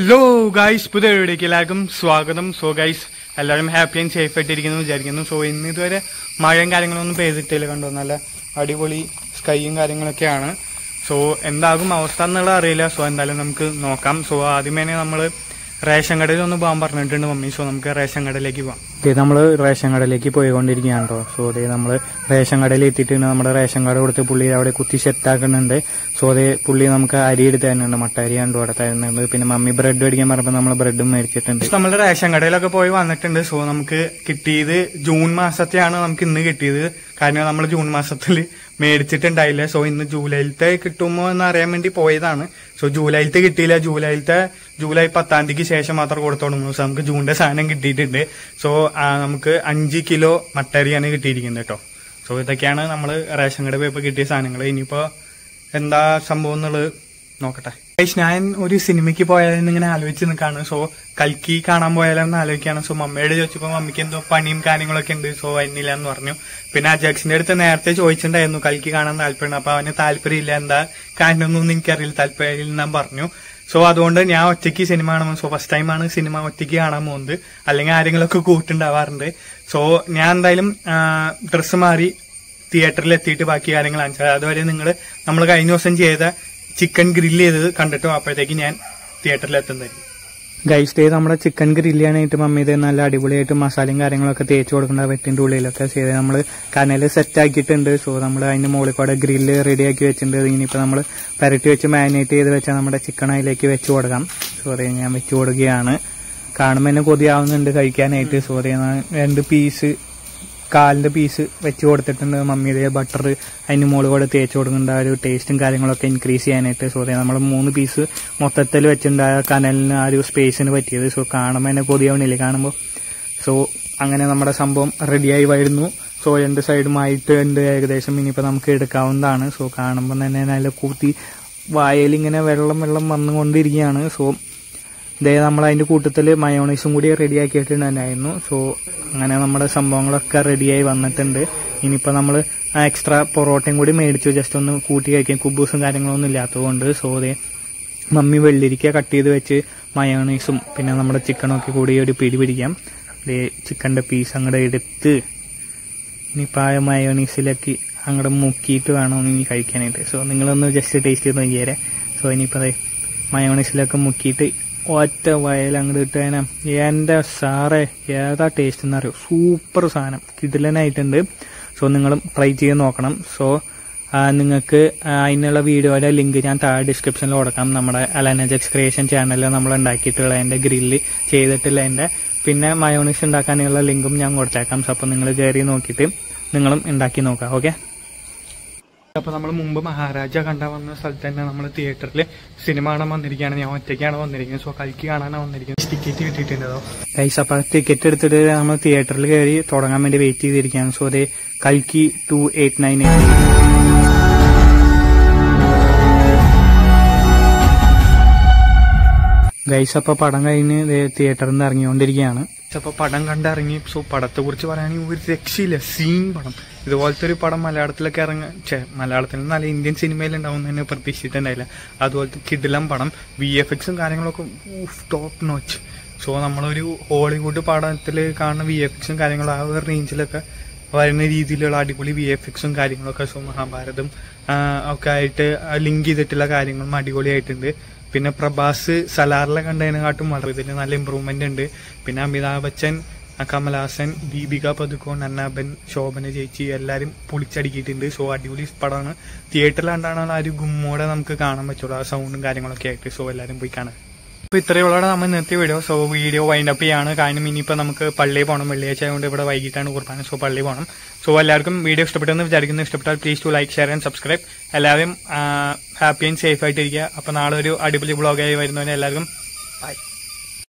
Hello guys, പുതിയ വീഡിയോക്ക് എല്ലാവർക്കും സ്വാഗതം. സോ ഗൈസ്, എല്ലാവരും ഹാപ്പി ആൻഡ് സേഫ് ആയിട്ടിരിക്കുന്നു വിചാരിക്കുന്നു. സോ ഇന്ന് ഇതുവരെ മഴയും കാര്യങ്ങളൊന്നും പെയ്തിട്ടില്ല, കണ്ടോ, നല്ല അടിപൊളി സ്കൈയും കാര്യങ്ങളൊക്കെയാണ്. സോ എന്താകും അവസ്ഥ എന്നുള്ളത് അറിയില്ല. സോ എന്തായാലും നമുക്ക് നോക്കാം. സോ ആദ്യമേ നമ്മൾ റേഷൻ കടയിൽ ഒന്ന് പോകാൻ പറഞ്ഞിട്ടുണ്ട് മമ്മി. സോ നമുക്ക് റേഷൻ കടയിലേക്ക് പോകാം. നമ്മൾ റേഷൻ കടയിലേക്ക് പോയിക്കൊണ്ടിരിക്കുകയാണ് കേട്ടോ. സോ അതേ നമ്മൾ റേഷൻ കടയിൽ എത്തിയിട്ടുണ്ട്. നമ്മുടെ റേഷൻ കട കൊടുത്ത് പുള്ളി അവിടെ കുത്തി സെറ്റാക്കുന്നുണ്ട്. സോ അതേ പുള്ളി നമുക്ക് അരി എടുത്ത് തരുന്നുണ്ട്, മട്ട അരി കണ്ടു അവിടെ തരുന്നുണ്ട്. പിന്നെ മമ്മി ബ്രെഡ് മേടിക്കാൻ പറഞ്ഞപ്പോൾ നമ്മൾ ബ്രെഡും മേടിച്ചിട്ടുണ്ട്. നമ്മൾ റേഷൻ കടയിലൊക്കെ പോയി വന്നിട്ടുണ്ട്. സോ നമുക്ക് കിട്ടിയത് ജൂൺ മാസത്തെയാണ് നമുക്ക് ഇന്ന് കിട്ടിയത്. കാരണം നമ്മൾ ജൂൺ മാസത്തിൽ മേടിച്ചിട്ടുണ്ടായില്ല. സോ ഇന്ന് ജൂലൈയിലത്തെ കിട്ടുമോ എന്ന് അറിയാൻ വേണ്ടി പോയതാണ്. സോ ജൂലൈയിലത്തെ കിട്ടിയില്ല. ജൂലൈ 10-ാം തീയതിക്ക് ശേഷം മാത്രം കൊടുത്തു തുടങ്ങുന്നു. സോ നമുക്ക് ജൂണിന്റെ സാധനം കിട്ടിയിട്ടുണ്ട്. സോ നമുക്ക് 5 കിലോ മട്ടരിയാണ് കിട്ടിയിരിക്കുന്നത് കേട്ടോ. സോ ഇതൊക്കെയാണ് നമ്മൾ റേഷൻ കട പോയപ്പോൾ കിട്ടിയ സാധനങ്ങൾ. ഇനിയിപ്പോ എന്താ സംഭവം എന്നുള്ളത് നോക്കട്ടെ. ഞാൻ ഒരു സിനിമയ്ക്ക് പോയാലെന്ന് ഇങ്ങനെ ആലോചിച്ച് നിൽക്കാണ്. സോ കൽക്കി കാണാൻ പോയാലെന്ന് ആലോചിക്കാണ്. സോ മമ്മയോട് ചോദിച്ചപ്പോൾ മമ്മിക്ക് എന്തോ പണിയും കാര്യങ്ങളൊക്കെ ഉണ്ട്, സോ വരുന്നില്ല എന്ന് പറഞ്ഞു. പിന്നെ അജാക്സിന്റെ അടുത്ത് നേരത്തെ ചോദിച്ചിട്ടുണ്ടായിരുന്നു കൽക്കി കാണാൻ താല്പര്യം. അപ്പൊ അവന് താല്പര്യമില്ല, എന്താ കാര്യമൊന്നും എനിക്കറിയില്ല, താല്പര്യമില്ല ഞാൻ പറഞ്ഞു. സോ അതുകൊണ്ട് ഞാൻ ഒറ്റയ്ക്ക് സിനിമ കാണുമ്പോൾ, സോ ഫസ്റ്റ് ടൈമാണ് സിനിമ ഒറ്റയ്ക്ക് കാണാൻ പോകുന്നത്. അല്ലെങ്കിൽ ആരെങ്കിലുമൊക്കെ കൂട്ടുണ്ടാവാറുണ്ട്. സോ ഞാൻ എന്തായാലും ഡ്രസ്സ് മാറി തിയേറ്ററിൽ എത്തിയിട്ട് ബാക്കി കാര്യങ്ങൾ കാണിച്ചത്. അതുവരെ നമ്മൾ കഴിഞ്ഞ ദിവസം ചെയ്ത ചിക്കൻ ഗ്രില്ല് ചെയ്തത് കണ്ടിട്ടോ, അപ്പോഴത്തേക്ക് ഞാൻ തിയേറ്ററിൽ എത്തുന്നതായിരിക്കും. ഗൈസ് ഡേ നമ്മുടെ ചിക്കൻ ഗ്രില്ല് ചെയ്യാനായിട്ട് മമ്മി ഇത് നല്ല അടിപൊളിയായിട്ട് മസാലയും കാര്യങ്ങളൊക്കെ തേച്ച് കൊടുക്കേണ്ട വെട്ടിന്റെ ഉള്ളിലൊക്കെ ചെയ്ത് നമ്മൾ കനല് സെറ്റ് ആക്കിയിട്ടുണ്ട്. സോ നമ്മൾ അതിന്റെ മുകളിൽ കൂടെ ഗ്രില്ല് റെഡിയാക്കി വെച്ചിട്ടുണ്ട്. ഇനിയിപ്പോൾ നമ്മൾ പരട്ടി വെച്ച് മാരിനേറ്റ് ചെയ്ത് വെച്ചാൽ നമ്മുടെ ചിക്കൻ അതിലേക്ക് വെച്ച് കൊടുക്കാം. സോറി, ഞാൻ വെച്ച് കൊടുക്കുകയാണ്. കാണുമ്പോൾ തന്നെ കൊതിയാവുന്നുണ്ട് കഴിക്കാനായിട്ട്. സോറി, 2 പീസ് കാലിന്റെ പീസ് വെച്ച് കൊടുത്തിട്ടുണ്ട്. മമ്മിയുടെ ബട്ടർ അതിന് മുകളിൽ കൂടെ തേച്ച് കൊടുക്കേണ്ട ഒരു ടേസ്റ്റും കാര്യങ്ങളൊക്കെ ഇൻക്രീസ് ചെയ്യാനായിട്ട്. സോ നമ്മൾ 3 പീസ് മൊത്തത്തിൽ വെച്ചിട്ടുണ്ട് ആ കനലിന്, ആ ഒരു സ്പേസിന് പറ്റിയത്. സോ കാണുമ്പോൾ തന്നെ കൊതിയാവണില്ലേ കാണുമ്പോൾ. സോ അങ്ങനെ നമ്മുടെ സംഭവം റെഡിയായി വരുന്നു. സോ 2 സൈഡുമായിട്ടുണ്ട് ഏകദേശം. ഇനിയിപ്പോൾ നമുക്ക് എടുക്കാവുന്നതാണ്. സോ കാണുമ്പോൾ തന്നെ നല്ല കൂട്ടി വായലിങ്ങനെ വെള്ളം വന്നുകൊണ്ടിരിക്കുകയാണ്. സോ ഇതേ നമ്മൾ അതിന്റെ കൂട്ടത്തിൽ മയോണൈസും കൂടി റെഡിയാക്കിയിട്ടുണ്ടായിരുന്നു. സോ അങ്ങനെ നമ്മുടെ സംഭവങ്ങളൊക്കെ റെഡിയായി വന്നിട്ടുണ്ട്. ഇനിയിപ്പോൾ നമ്മൾ എക്സ്ട്രാ പൊറോട്ടയും കൂടി മേടിച്ചു, ജസ്റ്റ് ഒന്ന് കൂട്ടി കഴിക്കാൻ. കുബൂസും കാര്യങ്ങളൊന്നും ഇല്ലാത്തതുകൊണ്ട്. സോ അതേ മമ്മി വെള്ളരിക്ക കട്ട് ചെയ്ത് വെച്ച് മയോണൈസും പിന്നെ നമ്മുടെ ചിക്കനൊക്കെ കൂടി ഒരു പിടി പിടിക്കാം. അതേ ചിക്കൻ്റെ പീസ് അങ്ങോട്ട് എടുത്ത് ഇനിയിപ്പോൾ ആ മയോണൈസിലേക്ക് അങ്ങോട്ട് മുക്കിയിട്ട് വേണം ഇനി കഴിക്കാനായിട്ട്. സോ നിങ്ങളൊന്ന് ജസ്റ്റ് ടേസ്റ്റ് ചെയ്ത് നോക്കിയേരെ. സോ ഇനിയിപ്പോൾ അതെ മയോണൈസിലൊക്കെ മുക്കിയിട്ട് ഒറ്റ വയൽ അങ്ങോട്ട് ഇട്ടേനെ. എൻ്റെ സാറേ ഏതാ ടേസ്റ്റ് എന്നറിയോ, സൂപ്പർ സാധനം, കിടിലനായിട്ടുണ്ട്. സോ നിങ്ങളും ട്രൈ ചെയ്ത് നോക്കണം. സോ നിങ്ങൾക്ക് അതിനുള്ള വീഡിയോയുടെ ലിങ്ക് ഞാൻ താഴെ ഡിസ്ക്രിപ്ഷനിൽ കൊടുക്കാം. നമ്മുടെ അലനജക്സ് ക്രിയേഷൻ ചാനലിൽ നമ്മൾ ഉണ്ടാക്കിയിട്ടുള്ള എൻ്റെ ഗ്രില്ല് ചെയ്തിട്ടുള്ള എൻ്റെ പിന്നെ മയോണൈസ് ഉണ്ടാക്കാനുള്ള ലിങ്കും ഞാൻ കൊടുത്തേക്കാം. സോ അപ്പോൾ നിങ്ങൾ കയറി നോക്കിയിട്ട് നിങ്ങളും ഉണ്ടാക്കി നോക്കാം. ഓക്കെ. അപ്പോൾ നമ്മൾ മുമ്പ് മഹാരാജ കണ്ടാൽ വന്ന സ്ഥലത്ത് തന്നെ നമ്മൾ തിയേറ്ററിൽ സിനിമ കാണാൻ വന്നിരിക്കുകയാണ്. ഞാൻ ഒറ്റയ്ക്കാണ് വന്നിരിക്കുന്നത്. സോ കൽക്കി കാണാനാണ് വന്നിരിക്കുന്നത്. ടിക്കറ്റ് കിട്ടിയിട്ടുണ്ടോ ഗൈസ്? അപ്പോൾ ടിക്കറ്റ് എടുത്തിട്ട് നമ്മൾ തിയേറ്ററിൽ കയറി തുടങ്ങാൻ വേണ്ടി വെയിറ്റ് ചെയ്തിരിക്കുകയാണ്. സോ അതേ കൽക്കി 2898 ഗൈസ്. അപ്പോൾ പടം കഴിഞ്ഞ് തിയേറ്ററിൽ നിന്ന് ഇറങ്ങിക്കൊണ്ടിരിക്കുകയാണ്. അപ്പോൾ പടം കണ്ടിറങ്ങി. സോ പടത്തെ കുറിച്ച് പറയുകയാണെങ്കിൽ ഒരു രക്ഷയില്ല, സീൻ പടം. ഇതുപോലത്തെ ഒരു പടം മലയാളത്തിലൊക്കെ മലയാളത്തിൽ നല്ല ഇന്ത്യൻ സിനിമയിൽ ഉണ്ടാവുന്നതിനെ പ്രതീക്ഷിച്ചിട്ടുണ്ടായില്ല. അതുപോലത്തെ കിടിലം പടം, VFXും കാര്യങ്ങളൊക്കെ ടോപ്പ് നോച്ച്. സോ നമ്മളൊരു ഹോളിവുഡ് പടത്തിൽ കാണുന്ന VFXും കാര്യങ്ങളും ആ ഒരു റേഞ്ചിലൊക്കെ വരുന്ന രീതിയിലുള്ള അടിപൊളി VFXും കാര്യങ്ങളൊക്കെ. സോ മഹാഭാരതം ഒക്കെ ആയിട്ട് ലിങ്ക് ചെയ്തിട്ടുള്ള കാര്യങ്ങളും അടിപൊളിയായിട്ടുണ്ട്. പിന്നെ പ്രഭാസ് സലാറിലെ കണ്ടതിനെക്കാട്ടും വളരെ ഇതിൽ നല്ല ഇമ്പ്രൂവ്മെന്റ് ഉണ്ട്. പിന്നെ അമിതാഭ് ബച്ചൻ, കമൽഹാസൻ, ദീപിക പദുക്കോൺ, അന്നാബൻ, ശോഭന ചേച്ചി എല്ലാവരും പൊളിച്ചടിക്കിയിട്ടുണ്ട്. സോ അടിപൊളി പടമാണ്. തിയേറ്ററിൽ കണ്ടാണ് ആ ഒരു ഗുമ്മോടെ നമുക്ക് കാണാൻ പറ്റുള്ളൂ, ആ സൗണ്ടും കാര്യങ്ങളൊക്കെ ആയിട്ട്. സോ എല്ലാവരും പോയി കാണാം. അപ്പോൾ ഇത്രയുള്ളതാണ് നമ്മൾ നിർത്തിയ വീഡിയോ. സോ വീഡിയോ വൈൻഡപ്പ് ചെയ്യാണ്. കാരണം ഇനിയിപ്പോൾ നമുക്ക് പള്ളിയിൽ പോകണം. വെള്ളിയാഴ്ച ആയതുകൊണ്ട് ഇവിടെ വൈകിട്ടാണ് കുർബാന. സോ പള്ളിയിൽ പോകണം. സോ എല്ലാവർക്കും വീഡിയോ ഇഷ്ടപ്പെട്ടെന്ന് വിചാരിക്കുന്നു. ഇഷ്ടപ്പെട്ടാൽ please to like, share and subscribe. എല്ലാവരും ഹാപ്പി ആൻഡ് സേഫ് ആയിട്ടിരിക്കുക. അപ്പോൾ നാളെ ഒരു അടിപൊളി വ്ളോഗായി വരുന്നവരെ എല്ലാവർക്കും ബൈ.